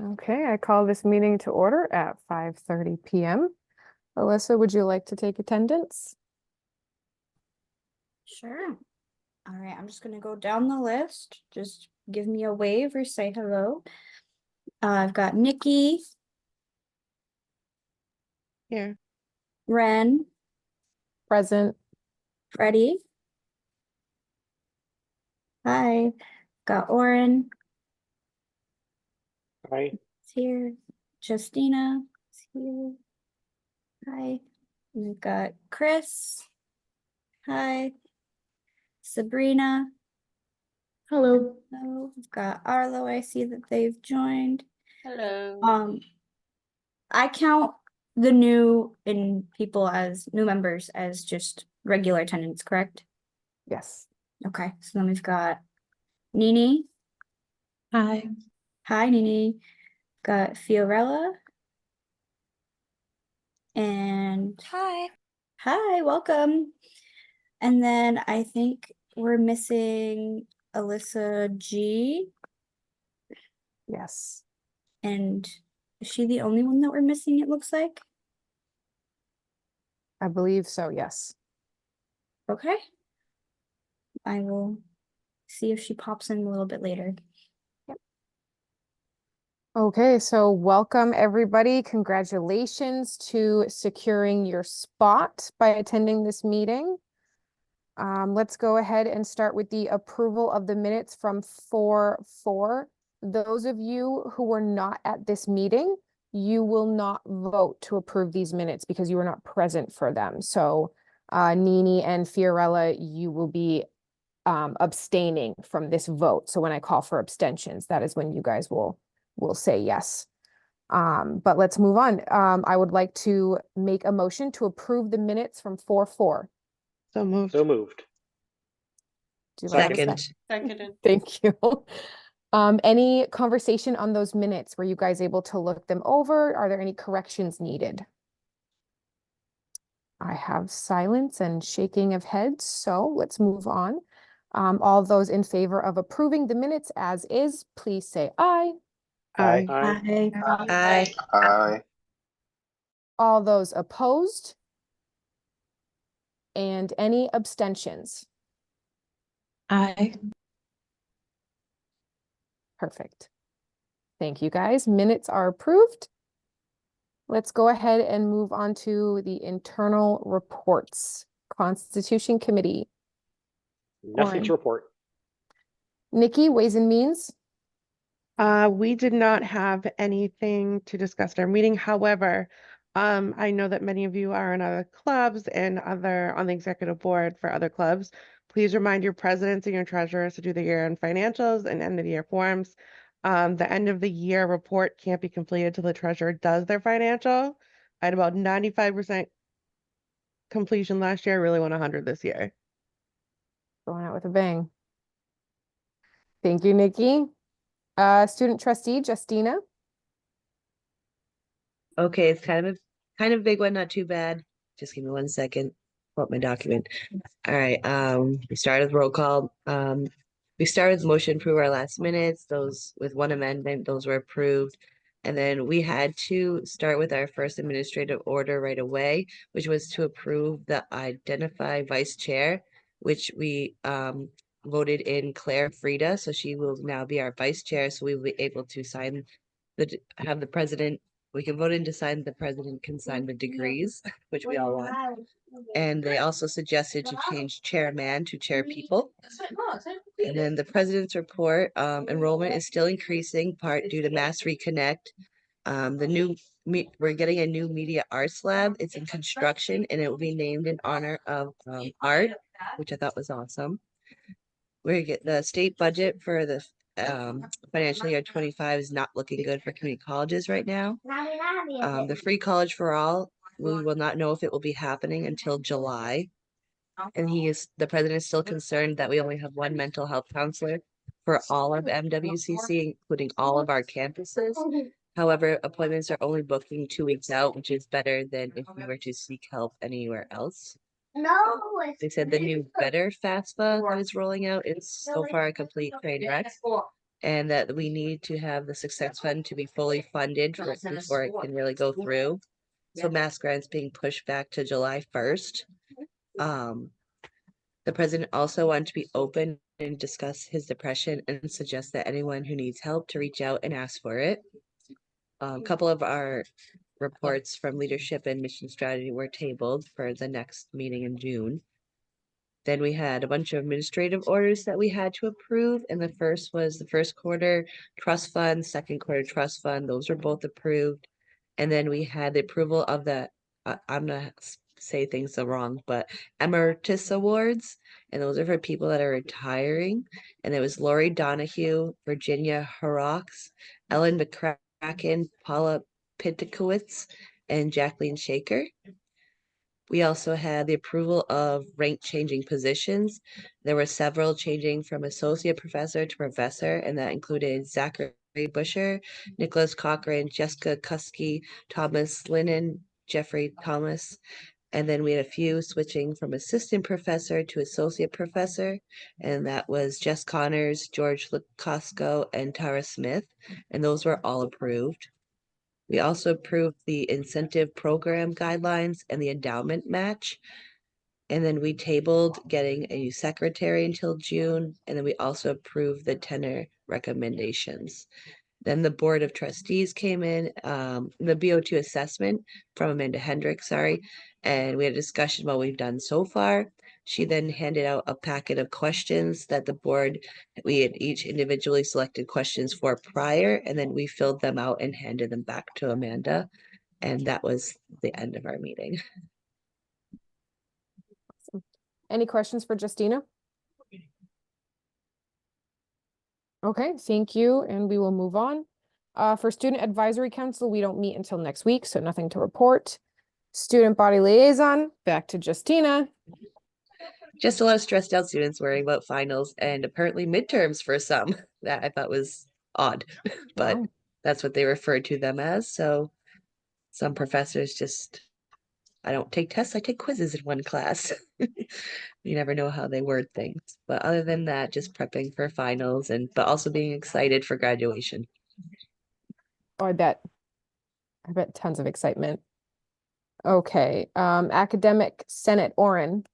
Okay, I call this meeting to order at 5:30 p.m. Alyssa, would you like to take attendance? Sure. All right, I'm just gonna go down the list. Just give me a wave or say hello. I've got Nikki, Here. Ren, Present. Freddie. Hi. Got Oren. Hi. It's here. Justina is here. Hi. We've got Chris. Hi. Sabrina. Hello. Hello. We've got Arlo. I see that they've joined. Hello. I count the new people as new members as just regular attendance, correct? Yes. Okay, so then we've got Nini. Hi. Hi, Nini. Got Fiorella. And hi, welcome. And then I think we're missing Alyssa G. Yes. And is she the only one that we're missing, it looks like? I believe so, yes. Okay. I will see if she pops in a little bit later. Okay, so welcome everybody. Congratulations to securing your spot by attending this meeting. Let's go ahead and start with the approval of the minutes from 4/4. Those of you who were not at this meeting, you will not vote to approve these minutes because you were not present for them. So Nini and Fiorella, you will be abstaining from this vote. So when I call for abstentions, that is when you guys will say yes. But let's move on. I would like to make a motion to approve the minutes from 4/4. So moved. So moved. Do you like a Second. second? Thank you. Any conversation on those minutes? Were you guys able to look them over? Are there any corrections needed? I have silence and shaking of heads, so let's move on. All those in favor of approving the minutes as is, please say aye. Aye. Aye. Hi. Aye. All those opposed? And any abstentions? Aye. Perfect. Thank you, guys. Minutes are approved. Let's go ahead and move on to the internal reports. Constitution Committee. Nothing Oren. to report. Nikki, Ways and Means. We did not have anything to discuss at our meeting. However, I know that many of you are in other clubs and on the executive board for other clubs. Please remind your presidents and your treasurers to do the year-end financials and end of the year forms. The end of the year report can't be completed till the treasurer does their financial. I had about 95% completion last year. I really want 100 this year. Going out with a bang. Thank you, Nikki. Student trustee, Justina. Okay, it's kind of a big one, not too bad. Just give me 1 second. Pull up my document. All right. We started with roll call. We started with motion to approve our last minutes. Those with one amendment, those were approved. And then we had to start with our first administrative order right away, which was to approve the identify vice chair, which we voted in Claire Frida. So she will now be our vice chair. So we will be able to have the president. We can vote in to sign, the president can sign the degrees, which we all want. And they also suggested to change chairman to chair people. And then the president's report, enrollment is still increasing, part due to Mass Reconnect. We're getting a new media arts lab. It's in construction and it will be named in honor of art, which I thought was awesome. We get the state budget for the financial year 25 is not looking good for community colleges right now. The free college for all, we will not know if it will be happening until July. And the president is still concerned that we only have one mental health counselor for all of MWCC, including all of our campuses. However, appointments are only booking 2 weeks out, which is better than if we were to seek help anywhere else. They said the new Better FAFSA that is rolling out is so far a complete train wreck. and that we need to have the success fund to be fully funded before it can really go through. So mass grants being pushed back to July 1st. The president also wanted to be open and discuss his depression and suggest that anyone who needs help to reach out and ask for it. A couple of our reports from leadership and mission strategy were tabled for the next meeting in June. Then we had a bunch of administrative orders that we had to approve. And the first was the first quarter trust fund, second quarter trust fund. Those were both approved. And then we had the approval of the, I'm gonna say things so wrong, but emeritus awards. And those are for people that are retiring. And it was Lori Donahue, Virginia Horrocks, Ellen McCracken, Paula Pitkowitz, and Jacqueline Shaker. We also had the approval of rank changing positions. There were several changing from associate professor to professor, and that included Zachary Busher, Nicholas Cochran, Jessica Kuski, Thomas Lennon, Jeffrey Thomas. And then we had a few switching from assistant professor to associate professor, and that was Jess Connors, George Lukosco, and Tara Smith, and those were all approved. We also approved the incentive program guidelines and the endowment match. And then we tabled getting a new secretary until June. And then we also approved the tenor recommendations. Then the Board of Trustees came in, the BO2 assessment from Amanda Hendricks, and we had a discussion about what we've done so far. She then handed out a packet of questions that the board, we had each individually selected questions for prior, and then we filled them out and handed them back to Amanda. And that was the end of our meeting. Any questions for Justina? Okay, thank you, and we will move on. For Student Advisory Council, we don't meet until next week, so nothing to report. Student Body Liaison, back to Justina. Just a lot of stressed out students worrying about finals and apparently midterms for some. That I thought was odd, but Wow. that's what they referred to them as. So some professors just, I don't take tests, I take quizzes in one class. You never know how they word things. But other than that, just prepping for finals but also being excited for graduation. Oh, I bet tons of excitement. Okay, Academic Senate, Oren.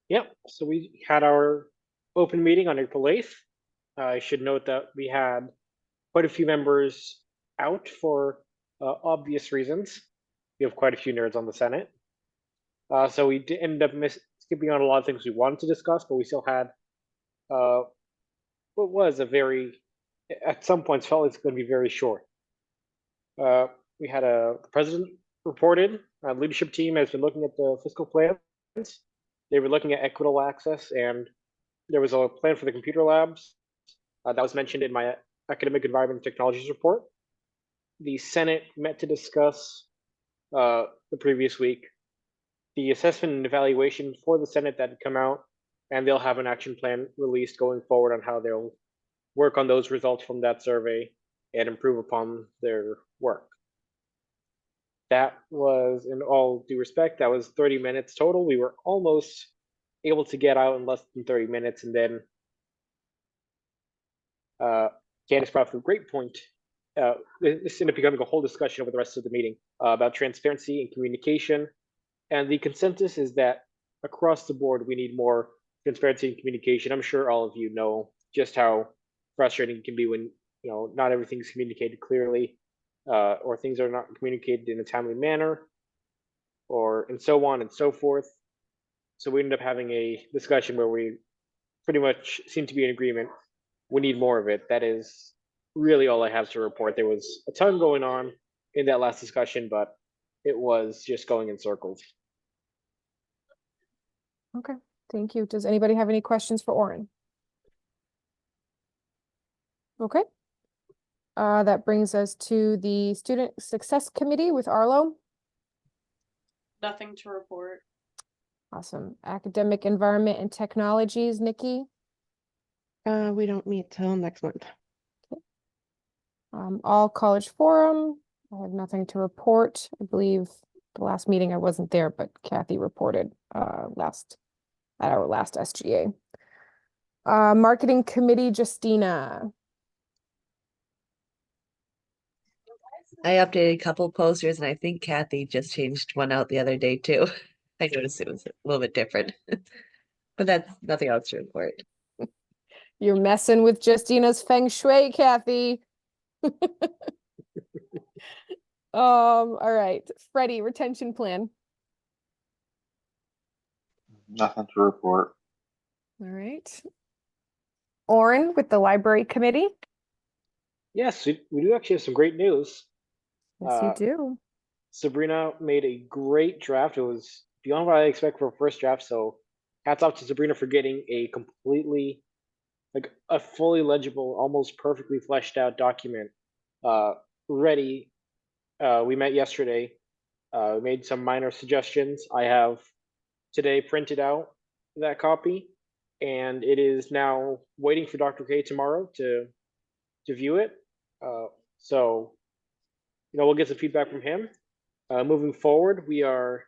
Yep. So we had our open meeting on April 8th. I should note that we had quite a few members out for obvious reasons. We have quite a few nerds on the Senate. So we did end up skipping on a lot of things we wanted to discuss, but we still had what was a very, at some points felt like it's going to be very short. We had the president reported, leadership team has been looking at the fiscal plans. They were looking at equitable access, and there was a plan for the computer labs that was mentioned in my academic environment and technologies report. The Senate met to discuss the previous week the assessment and evaluation for the Senate that had come out, and they'll have an action plan released going forward on how they'll work on those results from that survey and improve upon their work. That was, in all due respect, that was 30 minutes total. We were almost able to get out in less than 30 minutes, and then Candace brought up a great point. This ended up becoming a whole discussion over the rest of the meeting about transparency and communication. And the consensus is that across the board, we need more transparency and communication. I'm sure all of you know just how frustrating it can be when not everything's communicated clearly, or things are not communicated in a timely manner, and so on and so forth. So we ended up having a discussion where we pretty much seem to be in agreement. We need more of it. That is really all I have to report. There was a ton going on in that last discussion, but it was just going in circles. Okay, thank you. Does anybody have any questions for Oren? Okay. That brings us to the Student Success Committee with Arlo. Nothing to report. Awesome. Academic Environment and Technologies, Nikki. We don't meet till next month. All College Forum. I have nothing to report. I believe the last meeting I wasn't there, but Kathy reported at our last SGA. Marketing Committee, Justina. I updated a couple posters and I think Kathy just changed one out the other day too. I noticed it was a little bit different. But that's nothing else to report. You're messing with Justina's feng shui, Kathy. All right. Freddie, retention plan. Nothing to report. All right. Oren with the library committee. Yes, we do actually have some great news. Yes, you do. Sabrina made a great draft. It was beyond what I expect for a first draft. So hats off to Sabrina for getting a completely, like a fully legible, almost perfectly fleshed out document ready. We met yesterday. We made some minor suggestions. I have today printed out that copy, and it is now waiting for Dr. K tomorrow to view it. So, we'll get some feedback from him. Moving forward, we are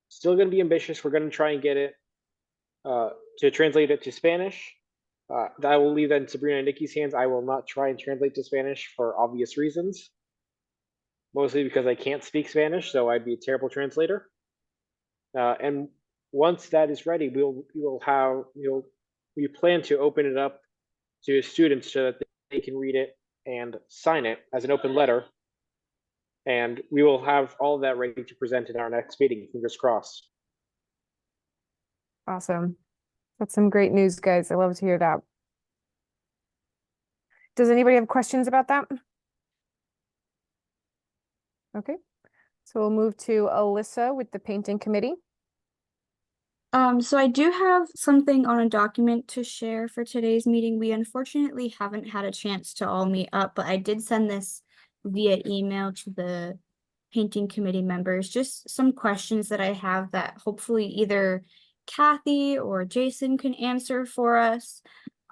still going to be ambitious. We're going to try and get it to translate it to Spanish. That will leave that in Sabrina and Nikki's hands. I will not try and translate to Spanish for obvious reasons. Mostly because I can't speak Spanish, so I'd be a terrible translator. And once that is ready, we plan to open it up to students so that they can read it and sign it as an open letter. And we will have all of that ready to present in our next meeting, fingers crossed. Awesome. That's some great news, guys. I love to hear that. Does anybody have questions about that? Okay. So we'll move to Alyssa with the painting committee. So I do have something on a document to share for today's meeting. We unfortunately haven't had a chance to all meet up, but I did send this via email to the painting committee members. Just some questions that I have that hopefully either Kathy or Jason can answer for us.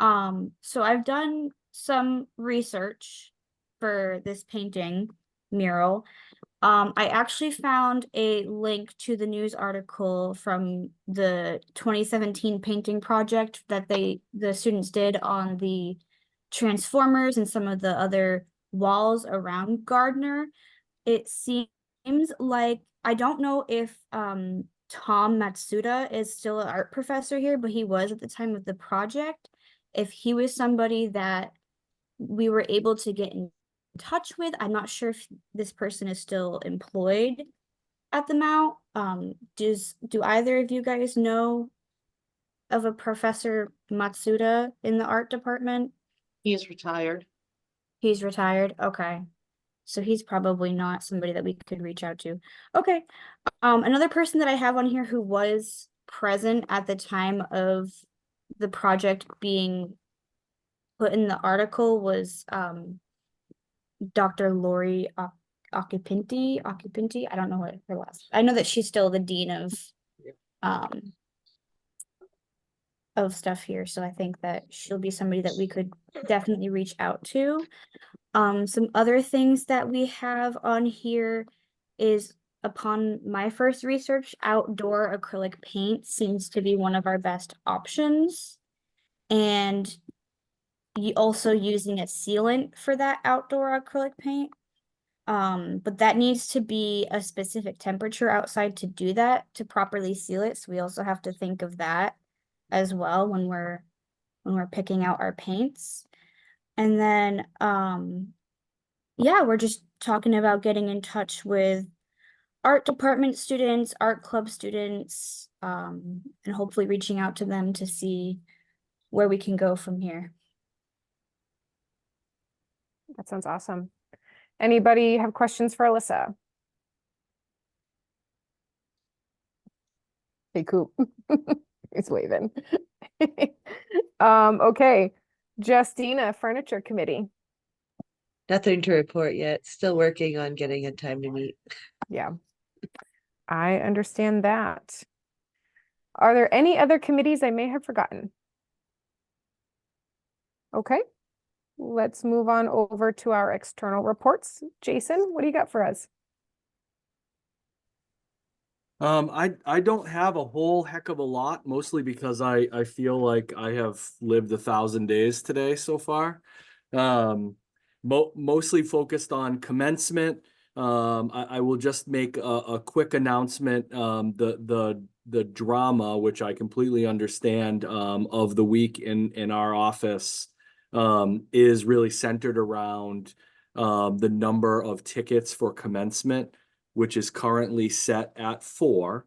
So I've done some research for this painting mural. I actually found a link to the news article from the 2017 painting project that the students did on the transformers and some of the other walls around Gardner. It seems like, I don't know if Tom Matsuda is still an art professor here, but he was at the time of the project. If he was somebody that we were able to get in touch with. I'm not sure if this person is still employed at the Mount. Do either of you guys know of a Professor Matsuda in the art department? He's retired. He's retired. Okay. So he's probably not somebody that we could reach out to. Okay. Another person that I have on here who was present at the time of the project being put in the article was Dr. Lori Occupinti. I don't know what her last. I know that she's still the dean of stuff here, so I think that she'll be somebody that we could definitely reach out to. Some other things that we have on here is, upon my first research, outdoor acrylic paint seems to be one of our best options, and also using a sealant for that outdoor acrylic paint. But that needs to be a specific temperature outside to do that, to properly seal it. So we also have to think of that as well when we're picking out our paints. And then yeah, we're just talking about getting in touch with art department students, art club students, and hopefully reaching out to them to see where we can go from here. That sounds awesome. Anybody have questions for Alyssa? Hey, Coop. He's waving. Okay. Justina, furniture committee. Nothing to report yet. Still working on getting a time to meet. Yeah, I understand that. Are there any other committees I may have forgotten? Okay, let's move on over to our external reports. Jason, what do you got for us? I don't have a whole heck of a lot, mostly because I feel like I have lived 1,000 days today so far. mostly focused on commencement. I will just make a quick announcement. The drama, which I completely understand, of the week in our office, is really centered around the number of tickets for commencement, which is currently set at 4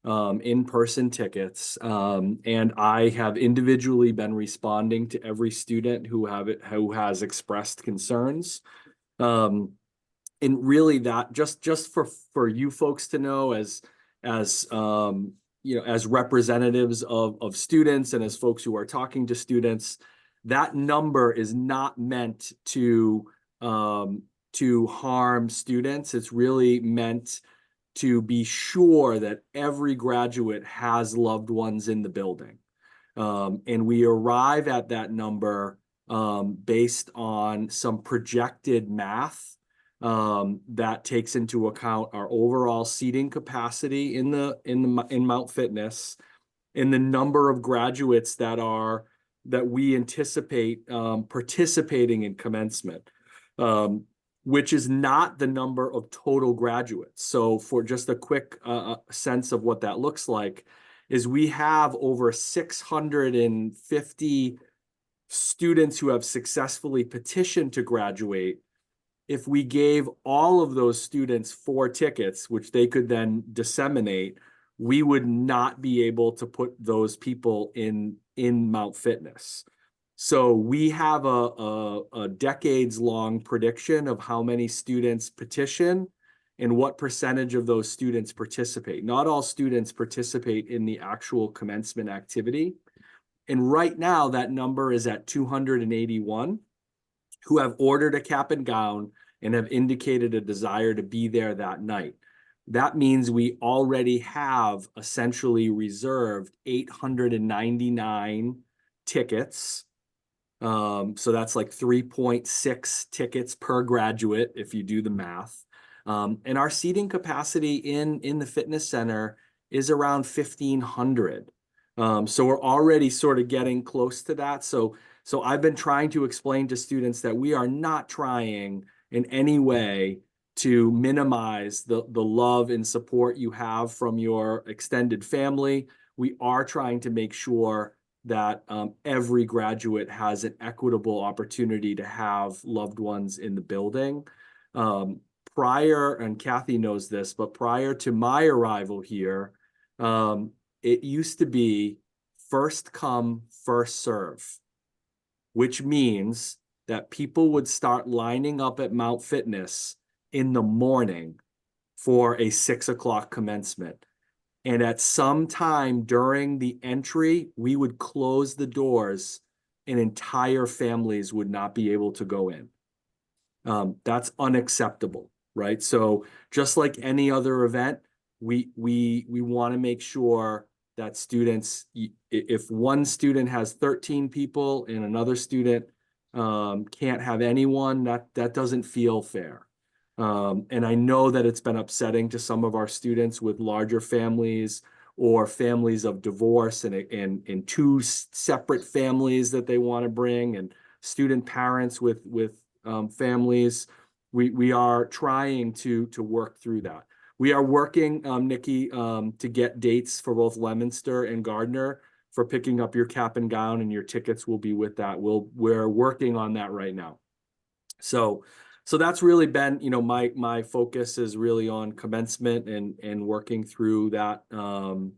in-person tickets. And I have individually been responding to every student who has expressed concerns. And really that just for you folks to know, as as representatives of students and as folks who are talking to students, that number is not meant to harm students. It's really meant to be sure that every graduate has loved ones in the building. And we arrive at that number based on some projected math that takes into account our overall seating capacity in Mount Fitness, and the number of graduates that we anticipate participating in commencement, which is not the number of total graduates. So for just a quick sense of what that looks like, is we have over 650 students who have successfully petitioned to graduate. If we gave all of those students 4 tickets, which they could then disseminate, we would not be able to put those people in Mount Fitness. So we have a decades-long prediction of how many students petition and what percentage of those students participate. Not all students participate in the actual commencement activity. And right now, that number is at 281 who have ordered a cap and gown and have indicated a desire to be there that night. That means we already have essentially reserved 899 tickets. So that's like 3.6 tickets per graduate if you do the math. And our seating capacity in the fitness center is around 1,500. So we're already sort of getting close to that. So I've been trying to explain to students that we are not trying in any way to minimize the love and support you have from your extended family. We are trying to make sure that every graduate has an equitable opportunity to have loved ones in the building. Prior, and Kathy knows this, but prior to my arrival here, it used to be first come, first serve, which means that people would start lining up at Mount Fitness in the morning for a 6 o'clock commencement. And at some time during the entry, we would close the doors and entire families would not be able to go in. That's unacceptable, right? So just like any other event, we want to make sure that students, if one student has 13 people and another student can't have anyone, that doesn't feel fair. And I know that it's been upsetting to some of our students with larger families or families of divorce and 2 separate families that they want to bring, and student parents with families. We are trying to work through that. We are working, Nikki, to get dates for both Leominster and Gardner for picking up your cap and gown, and your tickets will be with that. We're working on that right now. So that's really been, my focus is really on commencement and working through that event.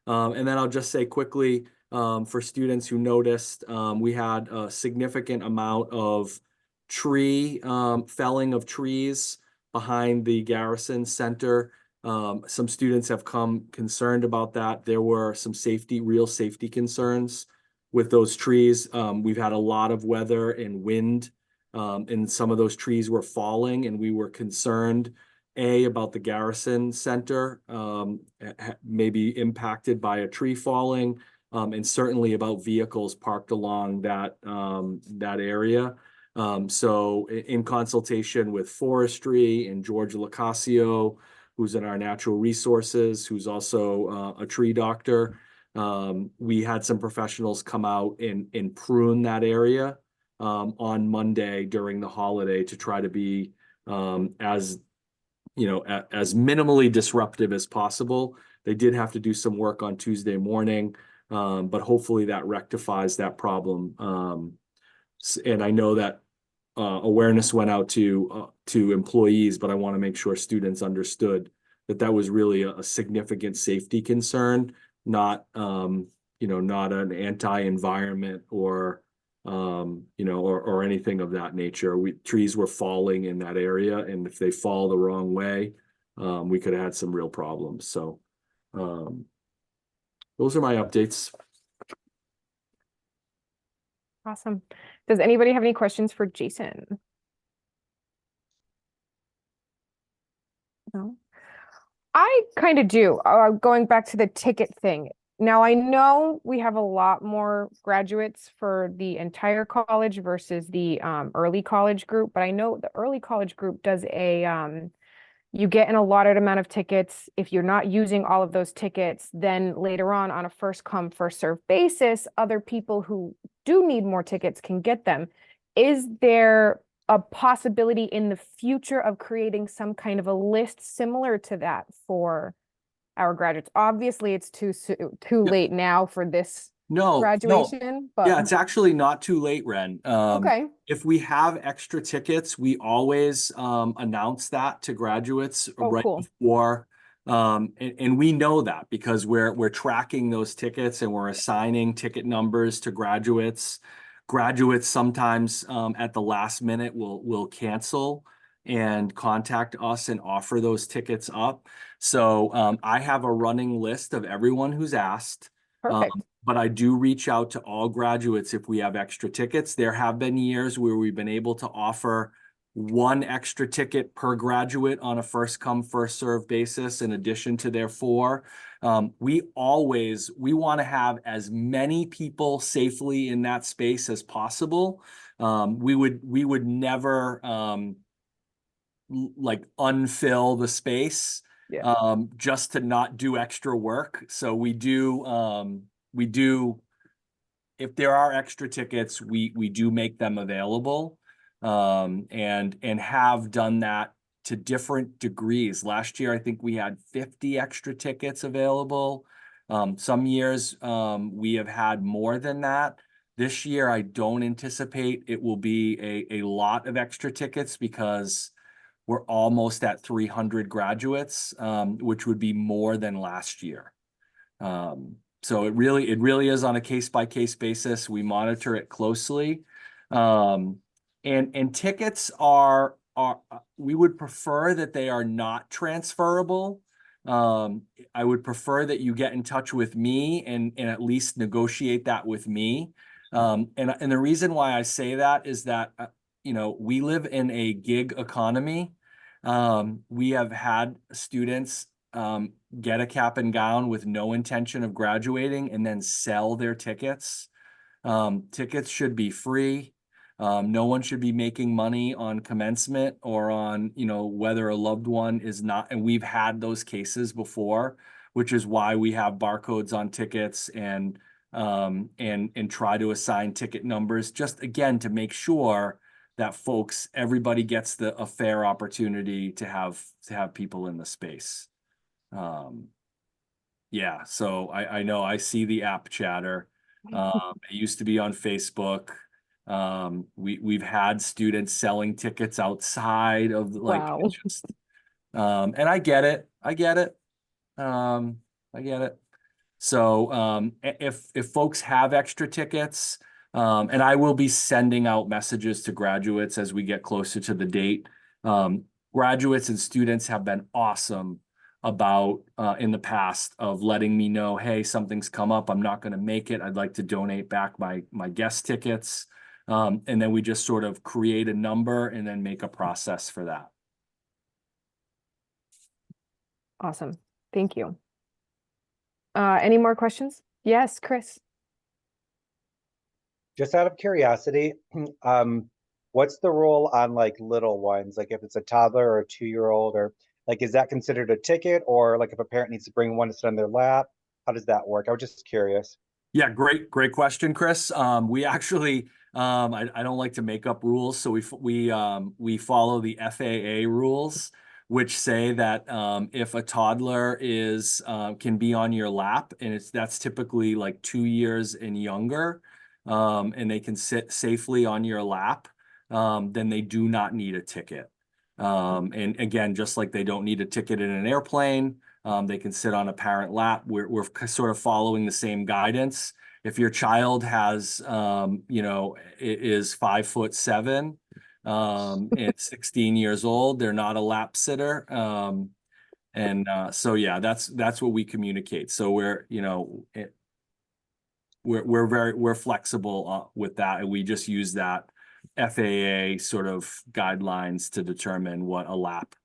And then I'll just say quickly, for students who noticed, we had a significant amount of felling of trees behind the Garrison Center. Some students have come concerned about that. There were some real safety concerns with those trees. We've had a lot of weather and wind, and some of those trees were falling, and we were concerned, about the Garrison Center, maybe impacted by a tree falling, and certainly about vehicles parked along that area. So in consultation with forestry and George Locasio, who's in our natural resources, who's also a tree doctor, we had some professionals come out and prune that area on Monday during the holiday to try to be as as minimally disruptive as possible. They did have to do some work on Tuesday morning, but hopefully that rectifies that problem. And I know that awareness went out to employees, but I want to make sure students understood that that was really a significant safety concern, not not an anti-environment or or anything of that nature. Trees were falling in that area, and if they fall the wrong way, we could have had some real problems. So those are my updates. Awesome. Does anybody have any questions for Jason? No. I kind of do. Going back to the ticket thing. Now, I know we have a lot more graduates for the entire college versus the early college group, but I know the early college group does you get an allotted amount of tickets. If you're not using all of those tickets, then later on a first come, first serve basis, other people who do need more tickets can get them. Is there a possibility in the future of creating some kind of a list similar to that for our graduates? Obviously, it's too late now for this graduation, but Yeah, it's actually not too late, Ren. okay. If we have extra tickets, we always announce that to graduates right Cool. before. And we know that because we're tracking those tickets and we're assigning ticket numbers to graduates. Graduates sometimes at the last minute will cancel and contact us and offer those tickets up. So I have a running list of everyone who's asked. Perfect. But I do reach out to all graduates if we have extra tickets. There have been years where we've been able to offer one extra ticket per graduate on a first come, first serve basis in addition to their 4. We want to have as many people safely in that space as possible. We would never like unfill the space just to not do extra work. So we do if there are extra tickets, we do make them available, and have done that to different degrees. Last year, I think we had 50 extra tickets available. Some years we have had more than that. This year, I don't anticipate it will be a lot of extra tickets because we're almost at 300 graduates, which would be more than last year. So it really is on a case-by-case basis. We monitor it closely. And tickets are we would prefer that they are not transferable. I would prefer that you get in touch with me and at least negotiate that with me. And the reason why I say that is that we live in a gig economy. We have had students get a cap and gown with no intention of graduating and then sell their tickets. Tickets should be free. No one should be making money on commencement or on, whether a loved one is not. And we've had those cases before, which is why we have barcodes on tickets and try to assign ticket numbers, just again, to make sure that everybody gets a fair opportunity to have people in the space. Yeah, so I know I see the app chatter. It used to be on Facebook. We've had students selling tickets outside of Wow. and I get it. I get it. So if folks have extra tickets, and I will be sending out messages to graduates as we get closer to the date. Graduates and students have been awesome about in the past of letting me know, hey, something's come up. I'm not going to make it. I'd like to donate back my guest tickets. And then we just sort of create a number and then make a process for that. Awesome. Thank you. Any more questions? Yes, Chris. Just out of curiosity, what's the rule on like little ones? Like if it's a toddler or a 2-year-old, or like, is that considered a ticket, or like if a parent needs to bring one to sit on their lap, how does that work? I was just curious. Yeah, great question, Chris. We actually I don't like to make up rules, so we follow the FAA rules, which say that if a toddler is can be on your lap, and that's typically like 2 years and younger, and they can sit safely on your lap, then they do not need a ticket. And again, just like they don't need a ticket in an airplane, they can sit on a parent lap. We're sort of following the same guidance. If your child has, is 5'7", and 16 years old, they're not a lap sitter. So yeah, that's what we communicate. So we're flexible with that, and we just use that FAA sort of guidelines to determine what a lap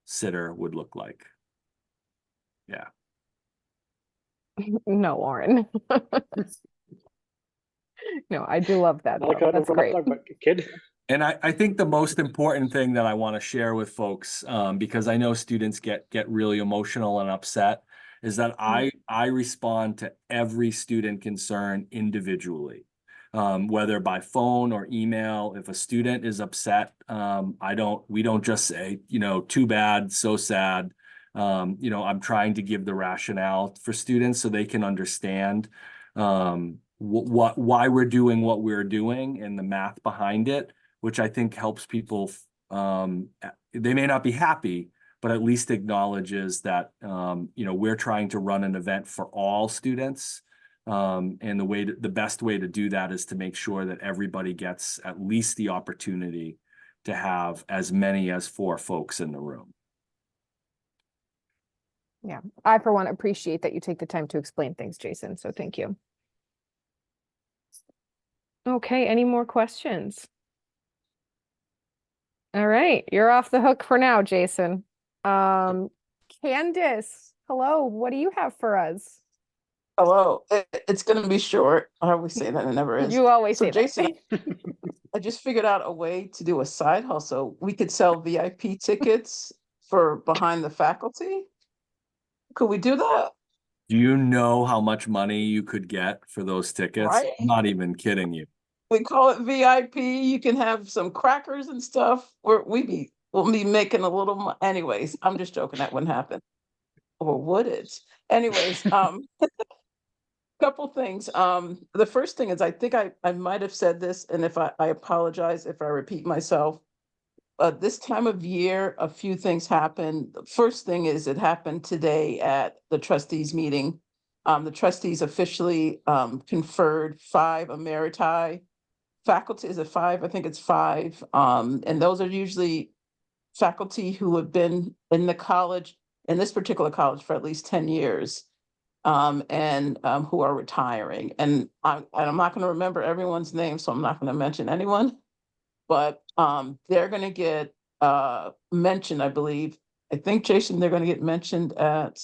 sitter would look like. Yeah. No, Lauren. No, I do love that Not like though. a That's robot great. dog, but a kid. And I think the most important thing that I want to share with folks, because I know students get really emotional and upset, is that I respond to every student concern individually, whether by phone or email. If a student is upset, we don't just say, too bad, so sad. I'm trying to give the rationale for students so they can understand why we're doing what we're doing and the math behind it, which I think helps people. They may not be happy, but at least acknowledges that, we're trying to run an event for all students. And the best way to do that is to make sure that everybody gets at least the opportunity to have as many as 4 folks in the room. Yeah, I for one appreciate that you take the time to explain things, Jason. So thank you. Okay, any more questions? All right, you're off the hook for now, Jason. Candace, hello, what do you have for us? Hello, it's going to be short. I always say that, it never is. You always So say Jason, that. I just figured out a way to do a side hustle. We could sell VIP tickets for behind the faculty. Could we do that? Do you know how much money you could get for those tickets? Right. I'm not even kidding you. We call it VIP. You can have some crackers and stuff. We'll be making a little. Anyways, I'm just joking. That wouldn't happen. Or would it? Anyways, couple things. The first thing is, I think I might have said this, and if I apologize if I repeat myself. This time of year, a few things happen. The first thing is, it happened today at the trustees meeting. The trustees officially conferred 5 emeriti faculty. Is it 5? I think it's 5. And those are usually faculty who have been in the college, in this particular college, for at least 10 years. And who are retiring. And I'm not going to remember everyone's name, so I'm not going to mention anyone. But they're going to get mentioned, I believe. I think, Jason, they're going to get mentioned at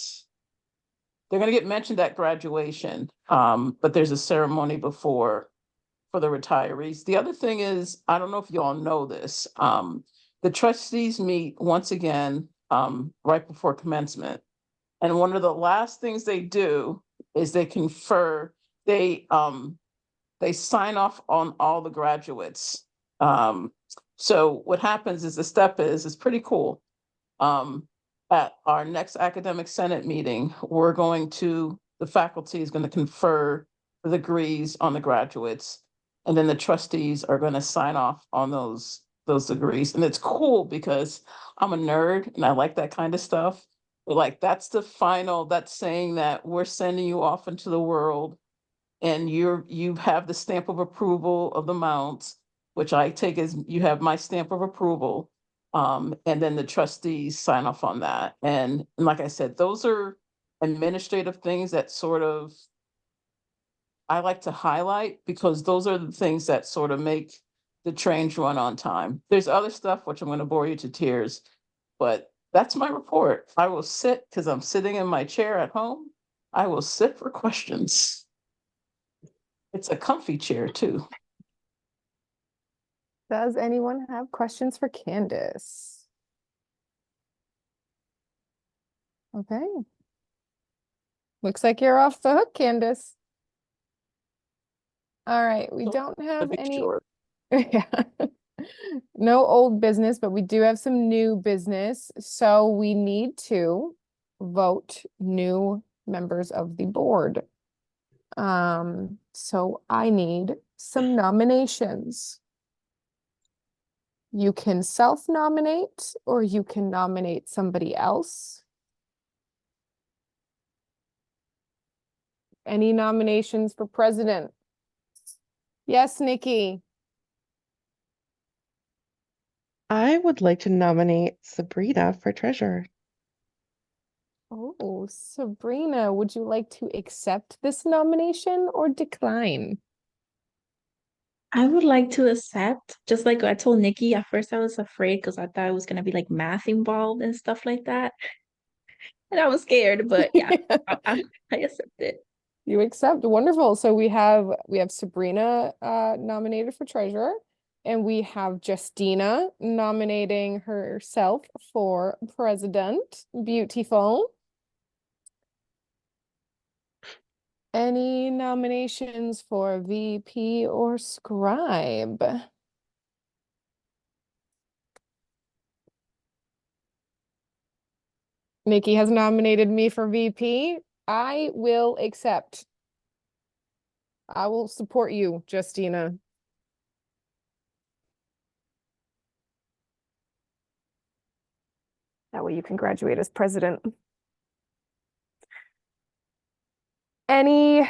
graduation. But there's a ceremony before for the retirees. The other thing is, I don't know if you all know this. The trustees meet once again right before commencement. And one of the last things they do is they confer, they sign off on all the graduates. So what happens is, the step is, it's pretty cool. At our next academic senate meeting, the faculty is going to confer the degrees on the graduates. And then the trustees are going to sign off on those degrees. And it's cool because I'm a nerd and I like that kind of stuff. But like, that's saying that we're sending you off into the world, and you have the stamp of approval of the mounts, which I take as you have my stamp of approval. And then the trustees sign off on that. And like I said, those are administrative things that sort of I like to highlight, because those are the things that sort of make the trains run on time. There's other stuff which I'm going to bore you to tears, but that's my report. I will sit, because I'm sitting in my chair at home. I will sit for questions. It's a comfy chair too. Does anyone have questions for Candace? Okay. Looks like you're off the hook, Candace. All right, we So, don't have be any. sure. Yeah. No old business, but we do have some new business. So we need to vote new members of the board. So I need some nominations. You can self-nominate or you can nominate somebody else. Any nominations for president? Yes, Nikki. I would like to nominate Sabrina for treasurer. Oh, Sabrina, would you like to accept this nomination or decline? I would like to accept, just like I told Nikki, at first I was afraid because I thought it was gonna be like math involved and stuff like that. And I was scared, but yeah, I accept it. You accept. Wonderful. So we have Sabrina nominated for treasurer, and we have Justina nominating herself for president. Beautiful. Any nominations for VP or scribe? Nikki has nominated me for VP. I will accept. I will support you, Justina. That way you can graduate as president. Anybody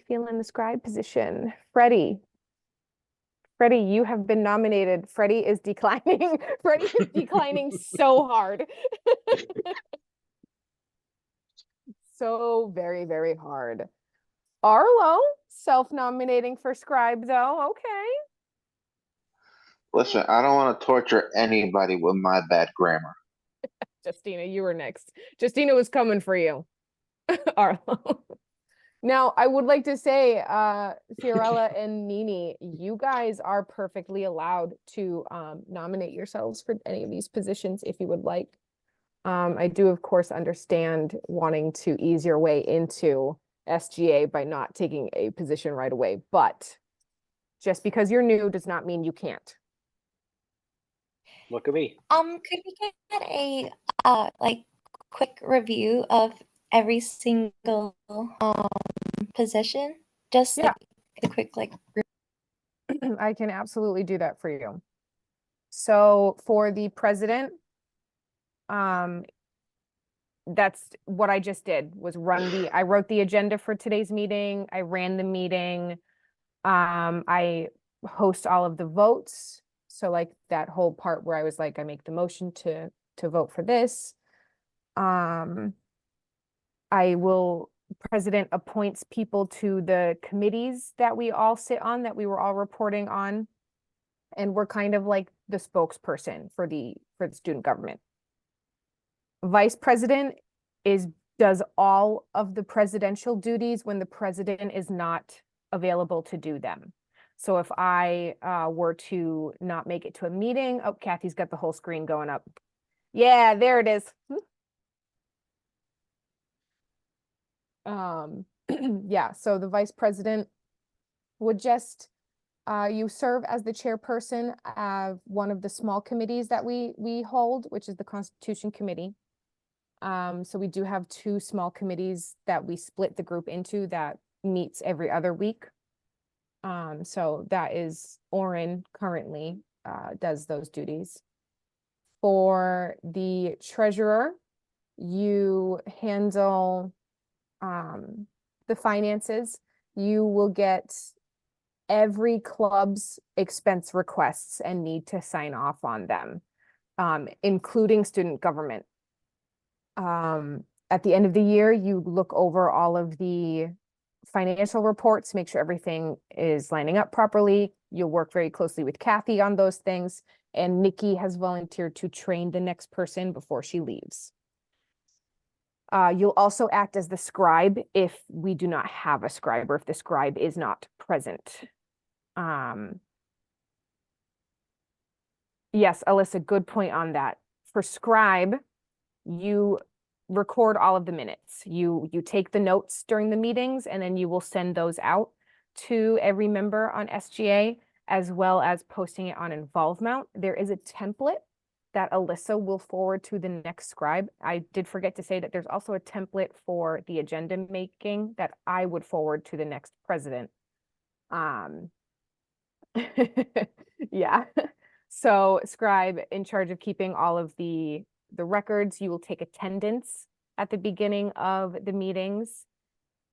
feeling the scribe position? Freddie, you have been nominated. Freddie is declining. Freddie is declining so hard. So very, very hard. Arlo, self-nominating for scribe though. Okay. Listen, I don't want to torture anybody with my bad grammar. Justina, you were next. Justina was coming for you. Arlo. Now, I would like to say, Fiorella and Nini, you guys are perfectly allowed to nominate yourselves for any of these positions if you would like. I do, of course, understand wanting to ease your way into SGA by not taking a position right away, but just because you're new does not mean you can't. Look at me. Could we get a like quick review of every single position? Just Yeah. like a quick like I can absolutely do that for you. So for the president, that's what I just did was I wrote the agenda for today's meeting. I ran the meeting. I host all of the votes. So like that whole part where I was like, I make the motion to vote for this. President appoints people to the committees that we all sit on, that we were all reporting on. And we're kind of like the spokesperson for the student government. Vice president does all of the presidential duties when the president is not available to do them. So if I were to not make it to a meeting, oh, Kathy's got the whole screen going up. Yeah, there it is. Yeah, so the vice president would just you serve as the chairperson of one of the small committees that we hold, which is the Constitution Committee. So we do have two small committees that we split the group into that meets every other week. So that is Oren currently does those duties. For the treasurer, you handle the finances. You will get every club's expense requests and need to sign off on them, including student government. At the end of the year, you look over all of the financial reports, make sure everything is lining up properly. You'll work very closely with Kathy on those things. And Nikki has volunteered to train the next person before she leaves. You'll also act as the scribe if we do not have a scribe or if the scribe is not present. Yes, Alyssa, good point on that. For scribe, you record all of the minutes. You take the notes during the meetings, and then you will send those out to every member on SGA, as well as posting it on Involvement. There is a template that Alyssa will forward to the next scribe. I did forget to say that there's also a template for the agenda making that I would forward to the next president. Yeah. So scribe in charge of keeping all of the records. You will take attendance at the beginning of the meetings.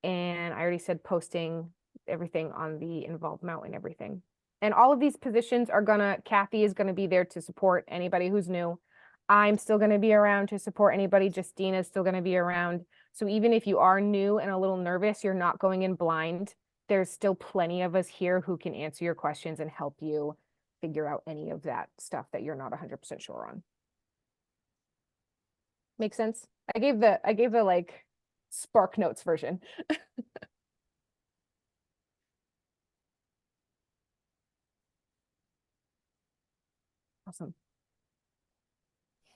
And I already said posting everything on the Involvement and everything. And all of these positions are Kathy is gonna be there to support anybody who's new. I'm still gonna be around to support anybody. Justina is still gonna be around. So even if you are new and a little nervous, you're not going in blind. There's still plenty of us here who can answer your questions and help you figure out any of that stuff that you're not 100% sure on. Make sense? I gave the like Spark Notes version. Awesome.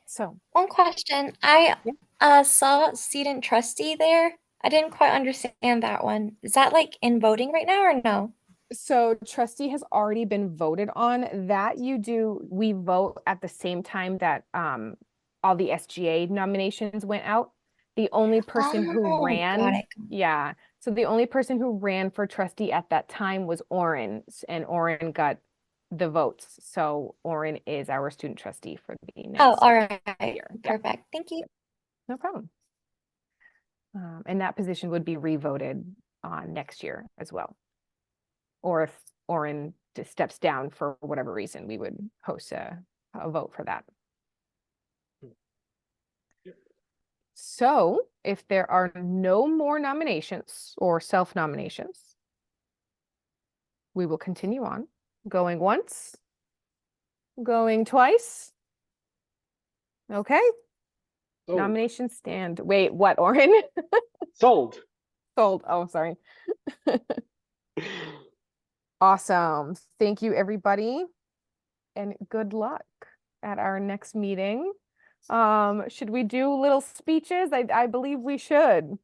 So One question. I Yeah. saw student trustee there. I didn't quite understand that one. Is that like in voting right now or no? So trustee has already been voted on. That we vote at the same time that all the SGA nominations went out. The only person who Oh, got ran, it. yeah. So the only person who ran for trustee at that time was Oren, and Oren got the votes. So Oren is our student trustee for the Oh, next all right. year. Yeah, Perfect. Thank you. no problem. And that position would be revoted next year as well. Or if Oren just steps down for whatever reason, we would host a vote for that. So if there are no more nominations or self-nominations, we will continue on. Going once, going twice. Okay. Sold. Nominations stand. Wait, what, Oren? Sold. Sold. Oh, sorry. Awesome. Thank you, everybody. And good luck at our next meeting. Should we do little speeches? I believe we should.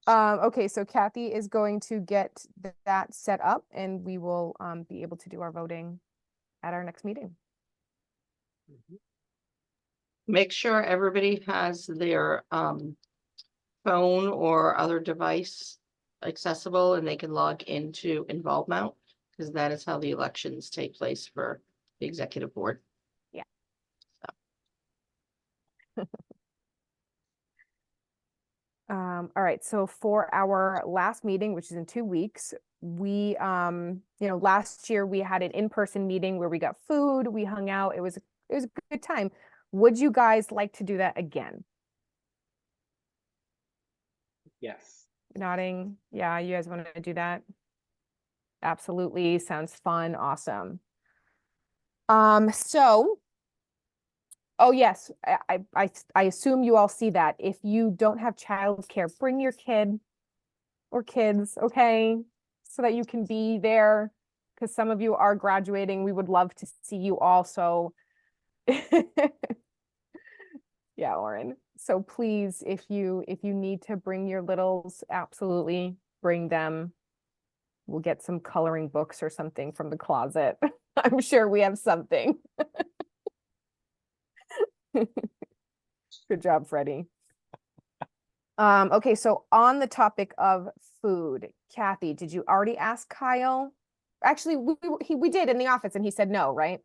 Okay, so Kathy is going to get that set up, and we will be able to do our voting at our next meeting. Make sure everybody has their phone or other device accessible and they can log into Involvement, because that is how the elections take place for the executive board. Yeah. So. All right, so for our last meeting, which is in 2 weeks, we last year we had an in-person meeting where we got food, we hung out, it was a good time. Would you guys like to do that again? Yes. Nodding. Yeah, you guys want to do that? Absolutely. Sounds fun. Awesome. So, oh yes, I assume you all see that. If you don't have childcare, bring your kid or kids, okay? So that you can be there, because some of you are graduating. We would love to see you also. Yeah, Oren. So please, if you need to bring your littles, absolutely bring them. We'll get some coloring books or something from the closet. I'm sure we have something. Good job, Freddie. Okay, so on the topic of food, Kathy, did you already ask Kyle? Actually, we did in the office and he said no, right?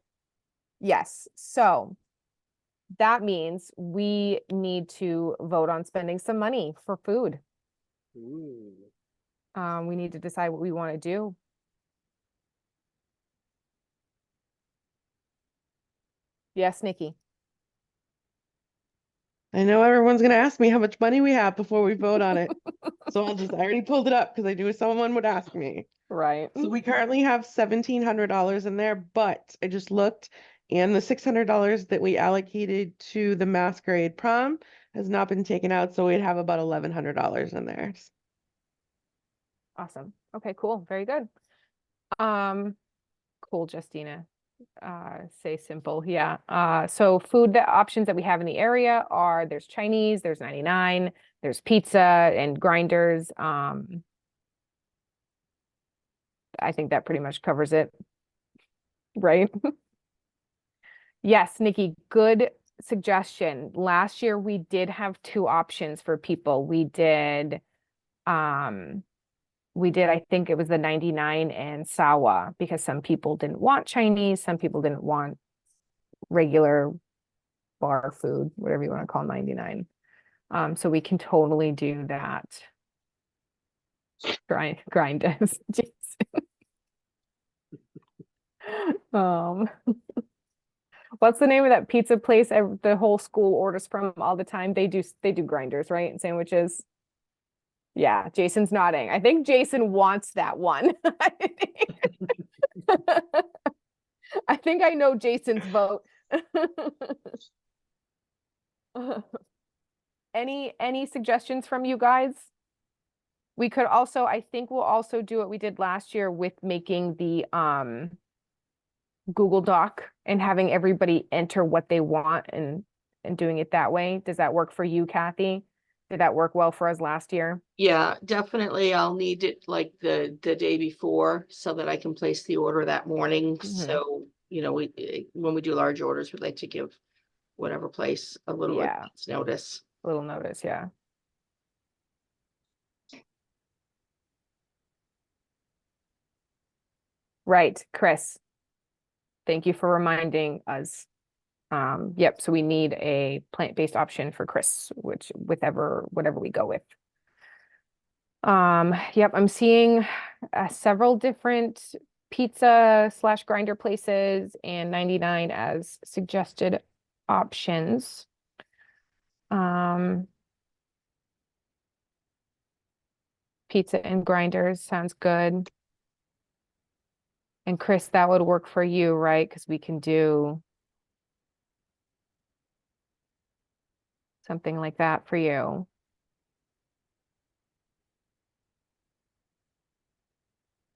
Yes. So that means we need to vote on spending some money for food. Ooh. We need to decide what we want to do. Yes, Nikki. I know everyone's gonna ask me how much money we have before we vote on it. So I already pulled it up because I knew someone would ask me. Right. So we currently have $1,700 in there, but I just looked and the $600 that we allocated to the masquerade prom has not been taken out. So we'd have about $1,100 in there. Awesome. Okay, cool. Very good. Cool, Justina. say simple, yeah. So food options that we have in the area are, there's Chinese, there's 99, there's pizza and grinders. I think that pretty much covers it, right? Yes, Nikki, good suggestion. Last year we did have two options for people. We did, I think it was the 99 and Sawa, because some people didn't want Chinese, some people didn't want regular bar food, whatever you want to call 99. So we can totally do that. Grind us. What's the name of that pizza place the whole school orders from all the time? They do grinders, right? And sandwiches. Yeah, Jason's nodding. I think Jason wants that one. I think I know Jason's vote. Any suggestions from you guys? We could also, I think we'll also do what we did last year with making the Google Doc and having everybody enter what they want and doing it that way. Does that work for you, Kathy? Did that work well for us last year? Yeah, definitely. I'll need it like the day before so that I can place the order that morning. So, you know, when we do large orders, we'd like to give whatever place a little advance notice. A little notice, yeah. Right, Chris. Thank you for reminding us. Yep, so we need a plant-based option for Chris, whatever we go with. Yep, I'm seeing several different pizza / grinder places and 99 as suggested options. Pizza and grinders sounds good. And Chris, that would work for you, right? Because we can do something like that for you.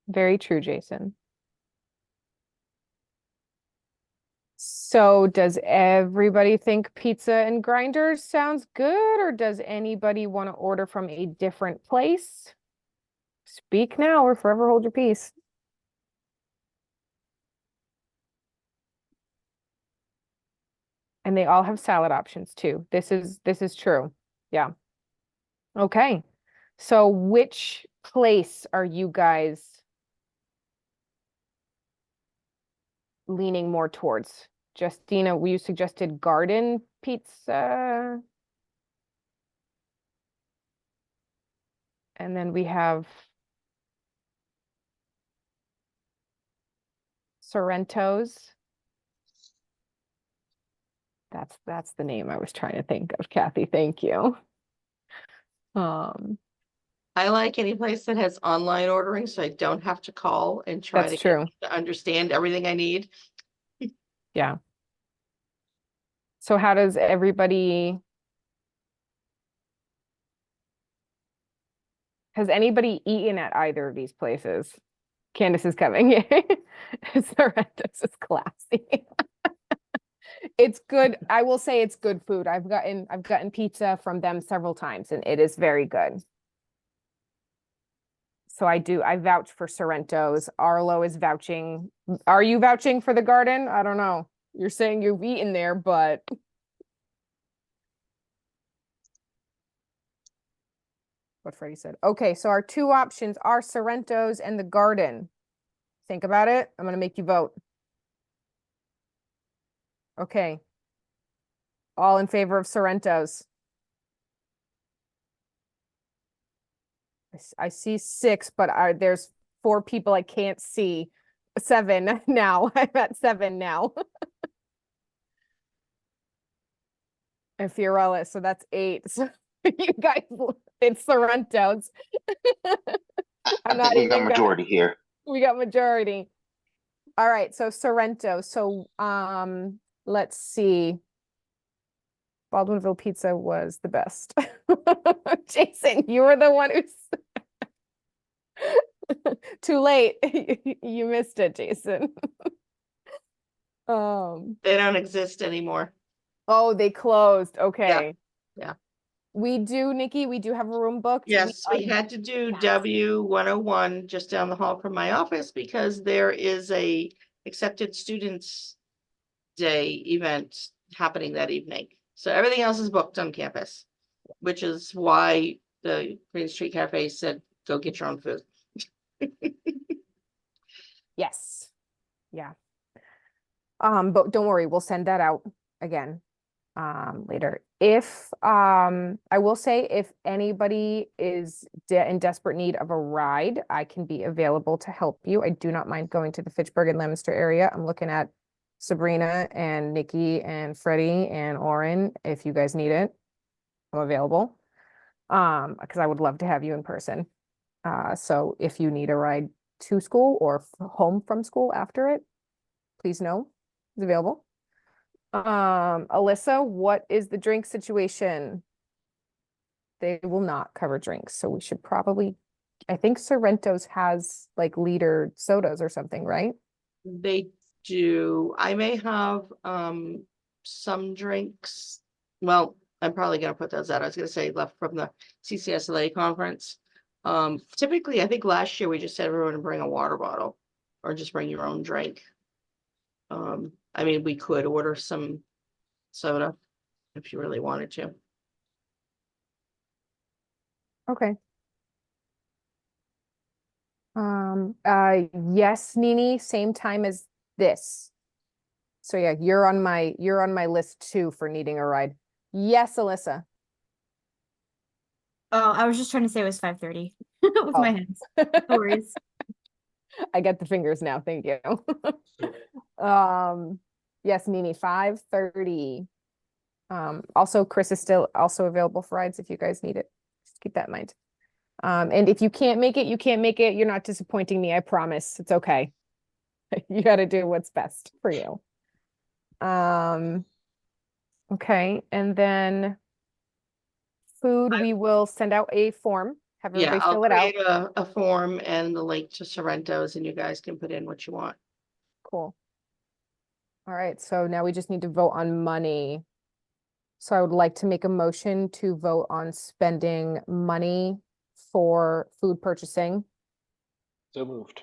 Very true, Jason. So does everybody think pizza and grinders sounds good, or does anybody want to order from a different place? Speak now or forever hold your peace. And they all have salad options too. This is true. Yeah. Okay. So which place are you guys leaning more towards? Justina, you suggested garden pizza. And then we have Sorrento's. That's the name I was trying to think of, Kathy. Thank you. I like any place that has online ordering, so I don't have to call and try That's to true. get to understand everything I need. Yeah. So how does everybody, has anybody eaten at either of these places? Candace is coming. Sorrento's is classy. It's good. I will say it's good food. I've gotten pizza from them several times and it is very good. So I vouch for Sorrento's. Arlo is vouching. Are you vouching for the garden? I don't know. You're saying you've eaten there, but what Freddie said. Okay, so our two options are Sorrento's and the garden. Think about it. I'm gonna make you vote. Okay. All in favor of Sorrento's. I see 6, but there's 4 people I can't see. 7 now. I'm at 7 now. And Fiorella, so that's 8. So you guys, it's Sorrento's. I think we got majority here. We got majority. All right, so Sorrento. So let's see. Baldwinville Pizza was the best. Jason, you were the one who's too late. You missed it, Jason. They don't exist anymore. Oh, they closed. Okay. Yeah. We do, Nikki, we do have a room booked. Yes, we had to do Yes. W101 just down the hall from my office because there is a accepted students day event happening that evening. So everything else is booked on campus, which is why the Green Street Cafe said, go get your own food. Yes. Yeah. But don't worry, we'll send that out again later. If I will say if anybody is in desperate need of a ride, I can be available to help you. I do not mind going to the Fitchburg and Leominster area. I'm looking at Sabrina and Nikki and Freddie and Oren. If you guys need it, I'm available. Because I would love to have you in person. So if you need a ride to school or home from school after it, please know it's available. Alyssa, what is the drink situation? They will not cover drinks, so we should probably, I think Sorrento's has like liter sodas or something, right? They do. I may have some drinks. Well, I'm probably gonna put those out. I was gonna say left from the CCSLA conference. Typically, I think last year we just said everyone to bring a water bottle or just bring your own drink. I mean, we could order some soda if you really wanted to. Okay. Yes, Nini, same time as this. So yeah, you're on my list too for needing a ride. Yes, Alyssa. Oh, I was just trying to say it was 5:30 with my hands. No worries. I get the fingers now. Thank you. Yes, Nini, 5:30. Also Chris is still also available for rides if you guys need it. Just keep that in mind. And if you can't make it, you can't make it. You're not disappointing me. I promise. It's okay. You got to do what's best for you. Okay. And then food, we will send out a form. Have Yeah, everybody I'll fill it out. create a form and the link to Sorrento's and you guys can put in what you want. Cool. All right. So now we just need to vote on money. So I would like to make a motion to vote on spending money for food purchasing. So moved.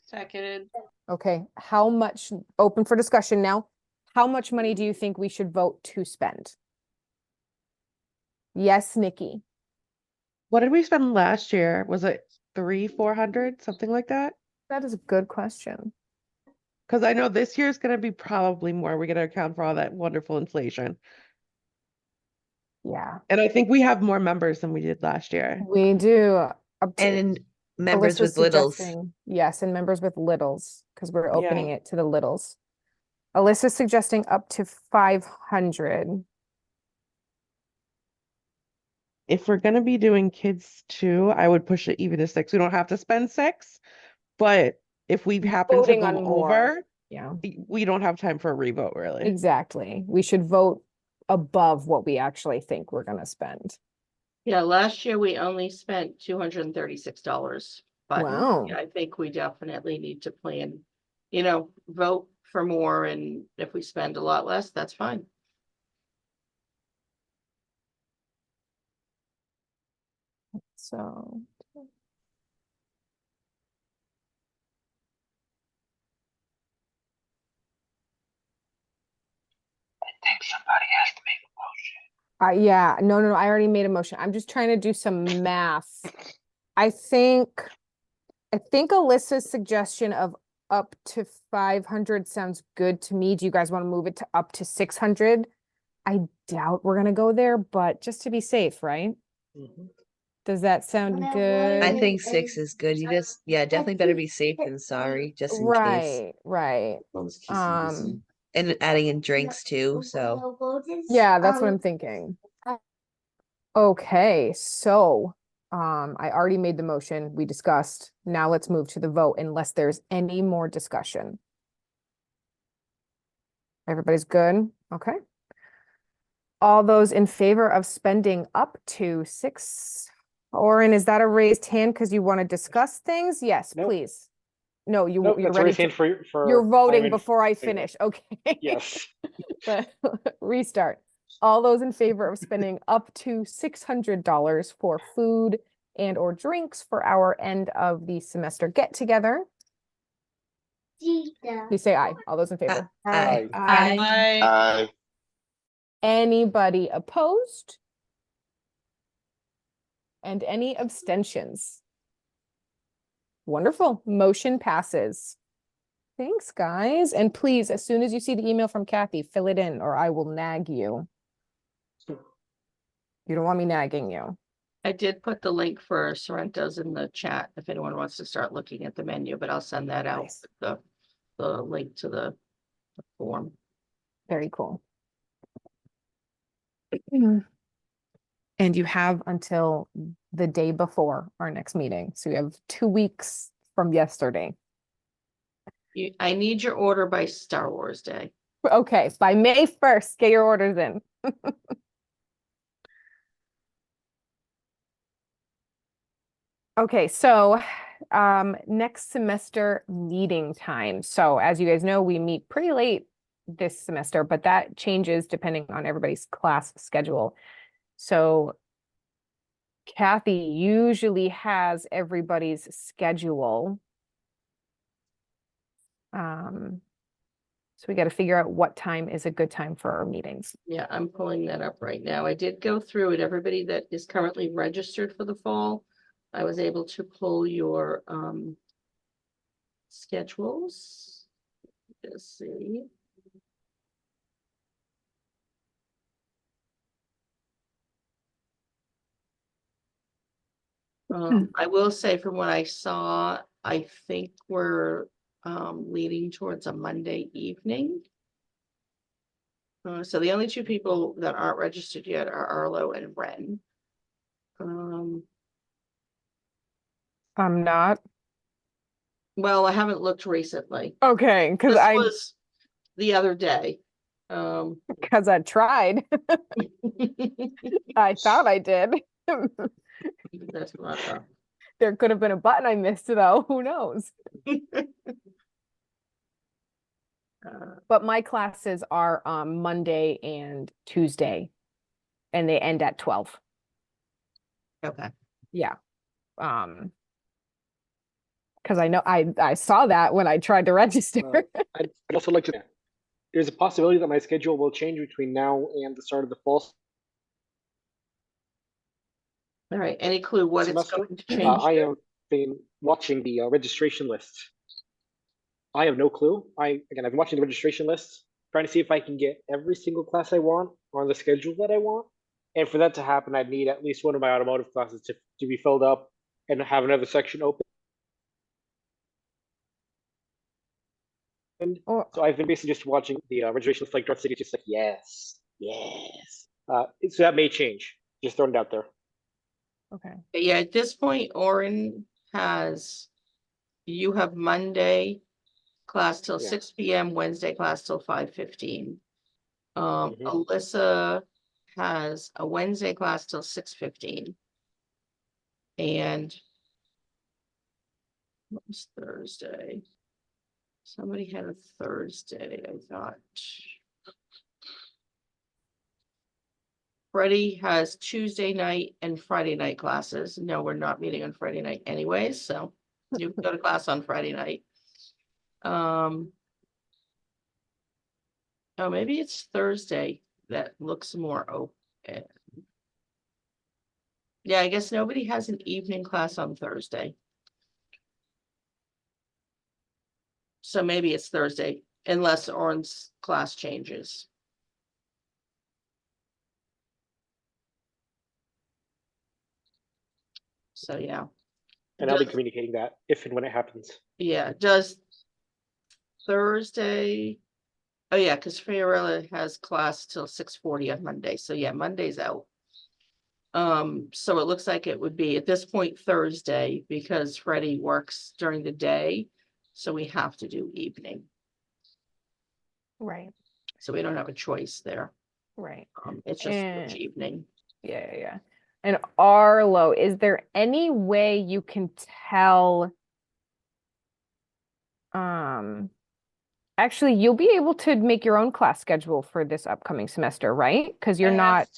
Seconded. Okay, how much, open for discussion now. How much money do you think we should vote to spend? Yes, Nikki. What did we spend last year? Was it 300-400, something like that? That is a good question. Because I know this year is going to be probably more. We're going to account for all that wonderful inflation. Yeah, And I think we have more members than we did last year. we do. Up to, And members Alyssa's with littles. suggesting- Yes, and members with littles, because we're Yeah. opening it to the littles. Alyssa's suggesting up to 500. If we're going to be doing kids too, I would push it even to 6. We don't have to spend 6, but if we happen to Voting go on more. over, Yeah, we don't have time for a revote, really. exactly. We should vote above what we actually think we're gonna spend. Yeah, last year we only spent $236. But Wow. yeah, I think we definitely need to plan, vote for more, and if we spend a lot less, that's fine. So. I think somebody has to make a motion. Yeah, no, I already made a motion. I'm just trying to do some math. I think Alyssa's suggestion of up to 500 sounds good to me. Do you guys want to move it to up to 600? I doubt we're gonna go there, but just to be safe, right? Does that sound good? I think 6 is good. You just, definitely better be safe than sorry, just in case. Right. And adding in drinks too, so. Yeah, that's what I'm thinking. Okay, so I already made the motion we discussed. Now let's move to the vote unless there's any more discussion. Everybody's good? Okay. All those in favor of spending up to 6, Oren, is that a raised hand because you want to discuss things? Yes, Nope. please. No, Nope, you're that's what ready we're saying for. you're voting I'm in before I favor. finish. Okay. Yes. Restart. All those in favor of spending up to $600 for food and or drinks for our end of the semester get together. Please say aye. All those in favor. Aye. I Anybody opposed? And any abstentions? Wonderful. Motion passes. Thanks, guys. And please, as soon as you see the email from Kathy, fill it in or I will nag you. You don't want me nagging you. I did put the link for Sorrento's in the chat if anyone wants to start looking at the menu, but I'll send that out Nice. with the link to the form. Very cool. And you have until the day before our next meeting. So you have 2 weeks from yesterday. I need your order by Star Wars Day. Okay, by May 1st, get your orders in. Okay, so next semester meeting time. So as you guys know, we meet pretty late this semester, but that changes depending on everybody's class schedule. So Kathy usually has everybody's schedule. So we got to figure out what time is a good time for our meetings. Yeah, I'm pulling that up right now. I did go through it. Everybody that is currently registered for the fall, I was able to pull your schedules. Let's see. I will say from what I saw, I think we're leaning towards a Monday evening. So the only two people that aren't registered yet are Arlo and Ren. I'm not. Well, I haven't looked recently. Okay, because This I was the other day. because I tried. I thought I did. That's not There could have been a button I missed though. Who knows? But my classes are Monday and Tuesday, and they end at 12. okay. Yeah. Because I know I saw that when I tried to register. I'd also like to. There's a possibility that my schedule will change between now and the start of the fall All right. Any clue what it's semester. going to change? I have been watching the registration list. I have no clue. I've been watching the registration list, trying to see if I can get every single class I want on the schedule that I want. And for that to happen, I'd need at least one of my automotive classes to be filled up and have another section open. Oh. So I've been basically just watching the registration list like Dark City, just like, yes. So that may change. Just throwing it out there. Okay. Yeah, at this point, Orin you have Monday class till 6 p.m., Wednesday class till 5:15. Alyssa has a Wednesday class till 6:15. And what was Thursday? Somebody had a Thursday, I thought. Freddie has Tuesday night and Friday night classes. No, we're not meeting on Friday night anyways, so you can go to class on Friday night. Oh, maybe it's Thursday that looks more open. Yeah, I guess nobody has an evening class on Thursday. So maybe it's Thursday, unless Orin's class changes. So yeah. And I'll be communicating that if and when it happens. Yeah, does Thursday? Oh yeah, because Fiorella has class till 6:40 on Monday. So yeah, Monday's out. So it looks like it would be at this point Thursday because Freddie works during the day. So we have to do evening. Right. So we don't have a choice there. Right. It's just which evening. Yeah. And Arlo, is there any way you can tell Actually, you'll be able to make your own class schedule for this upcoming semester, right? Because you're not,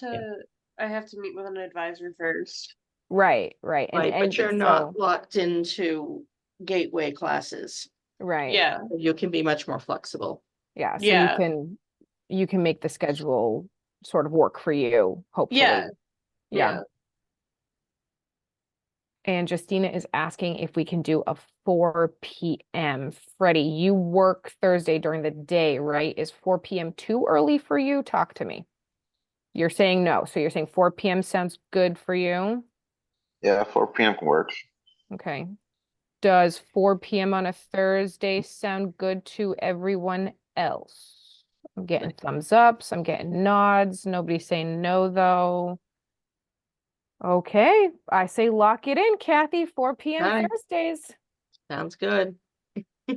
I have to meet with an advisor first. right. Right, And but you're so, not locked into gateway classes. right. Yeah. You can be much more flexible. Yeah, so Yeah. you can make the schedule sort of work for you, hopefully. Yeah. And Justina is asking if we can do a 4 p.m. Freddie, you work Thursday during the day, right? Is 4 p.m. too early for you? Talk to me. You're saying no. So you're saying 4 p.m. sounds good for you? Yeah, 4 p.m. works. Okay. Does 4 p.m. on a Thursday sound good to everyone else? I'm getting thumbs ups. I'm getting nods. Nobody's saying no, though. Okay, I say lock it in, Kathy, 4 p.m. Okay. Thursdays. Sounds good. All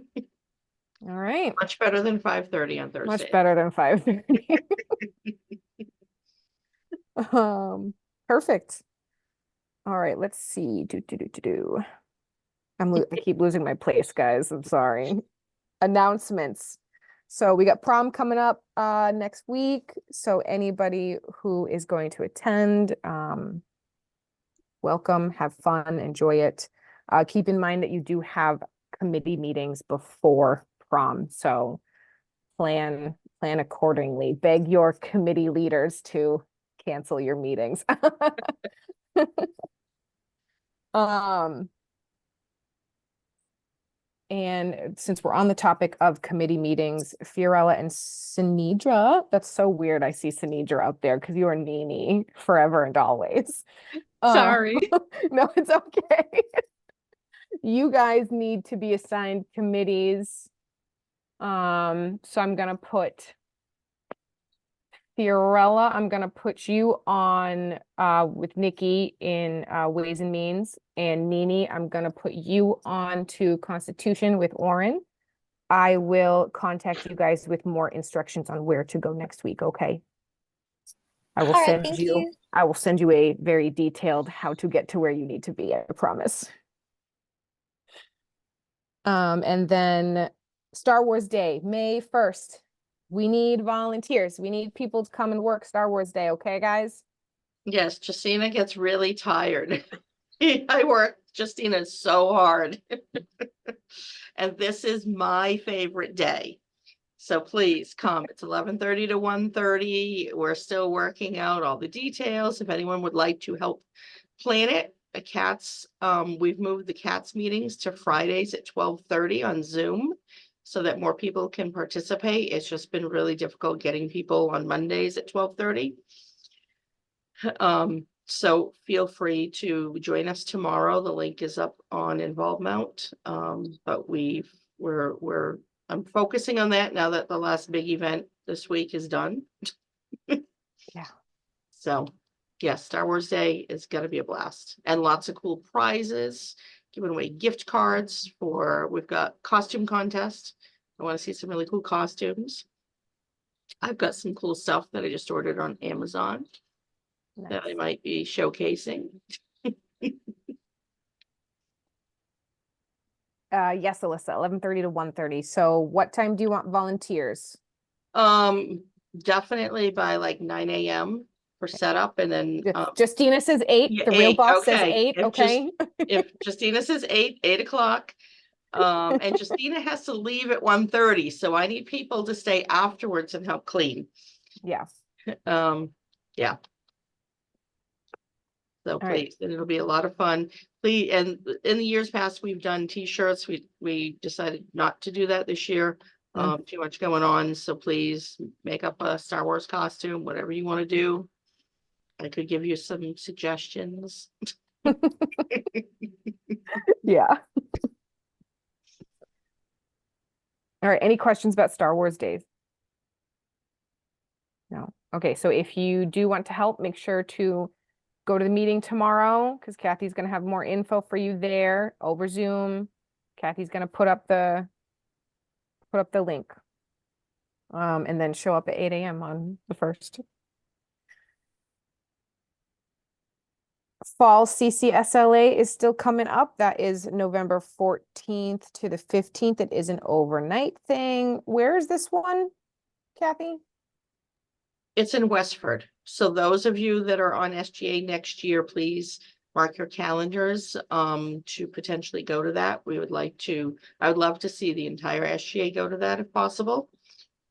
right. Much better than 5:30 on Thursday. Much better than 5:30. Perfect. All right, let's see. I keep losing my place, guys. I'm sorry. Announcements. So we got prom coming up next week. So anybody who is going to attend, welcome, have fun, enjoy it. Keep in mind that you do have committee meetings before prom, so plan accordingly. Beg your committee leaders to cancel your meetings. And since we're on the topic of committee meetings, Fiorella and Sinidra, that's so weird. I see Sinidra out there because you are Nini forever and always. Sorry. No, it's okay. You guys need to be assigned committees. So I'm gonna put Fiorella, I'm gonna put you on with Nikki in Ways and Means, and Nini, I'm gonna put you on to Constitution with Oren. I will contact you guys with more instructions on where to go next week, okay? I will All right, send thank you, you. I will send you a very detailed how to get to where you need to be, I promise. And then Star Wars Day, May 1st. We need volunteers. We need people to come and work Star Wars Day, okay, guys? Yes, Justina gets really tired. I work Justina so hard. And this is my favorite day. So please come. It's 11:30 to 1:30. We're still working out all the details. If anyone would like to help plan it, we've moved the cats meetings to Fridays at 12:30 on Zoom so that more people can participate. It's just been really difficult getting people on Mondays at 12:30. So feel free to join us tomorrow. The link is up on Involvement. But I'm focusing on that now that the last big event this week is done. Yeah. So yeah, Star Wars Day is gonna be a blast and lots of cool prizes, giving away gift cards we've got costume contest. I want to see some really cool costumes. I've got some cool stuff that I just ordered on Amazon that I might be showcasing. Yes, Alyssa, 11:30 to 1:30. So what time do you want volunteers? Definitely by like 9 a.m. for setup and then Justina says 8. yeah, The real 8, boss says okay. 8. Okay. If Justina says 8 o'clock, and Justina has to leave at 1:30, so I need people to stay afterwards and help clean. Yeah. Yeah. So All right. please, and it'll be a lot of fun. Please, and in the years past, we've done t-shirts. We decided not to do that this year. Too much going on. So please make up a Star Wars costume, whatever you want to do. I could give you some suggestions. Yeah. All right. Any questions about Star Wars Days? No. Okay. So if you do want to help, make sure to go to the meeting tomorrow because Kathy's going to have more info for you there over Zoom. Kathy's going to put up the link. And then show up at 8 a.m. on the 1st. fall CCSLA is still coming up. That is November 14th to the 15th. It is an overnight thing. Where is this one, Kathy? It's in Westford. So those of you that are on SGA next year, please mark your calendars to potentially go to that. I would love to see the entire SGA go to that if possible.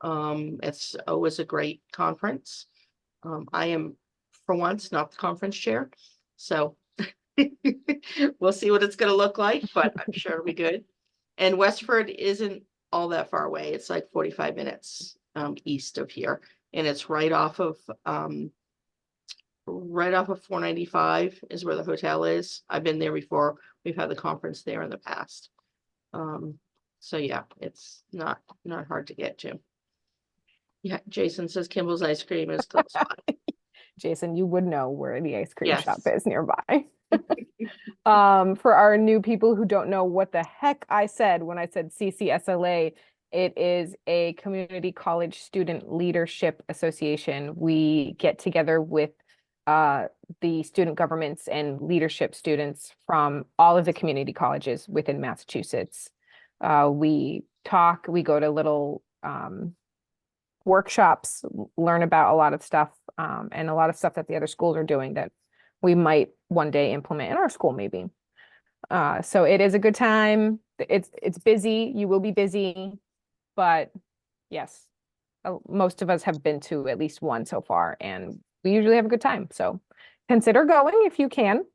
It's always a great conference. I am, for once, not the conference chair, so we'll see what it's gonna look like, but I'm sure it'll be good. And Westford isn't all that far away. It's like 45 minutes east of here, and it's right off of 495 is where the hotel is. I've been there before. We've had the conference there in the past. So yeah, it's not hard to get to. Yeah, Jason says Kimball's ice cream is close by. Jason, you would know where the ice cream shop Yes. is nearby. For our new people who don't know what the heck I said when I said CCSLA, it is a community college student leadership association. We get together with the student governments and leadership students from all of the community colleges within Massachusetts. We talk, we go to little workshops, learn about a lot of stuff, and a lot of stuff that the other schools are doing that we might one day implement in our school, maybe. So it is a good time. It's busy. You will be busy, but yes, most of us have been to at least one so far, and we usually have a good time. So consider going if you can.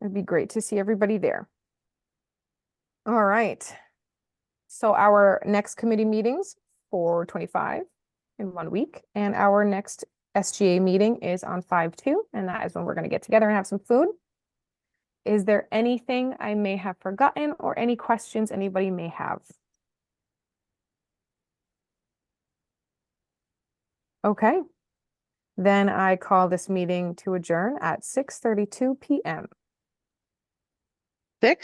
It'd be great to see everybody there. All right. So our next committee meetings for 25 in 1 week, and our next SGA meeting is on 5/2, and that is when we're going to get together and have some food. Is there anything I may have forgotten or any questions anybody may have? Okay, then I call this meeting to adjourn at 6:32 p.m. 6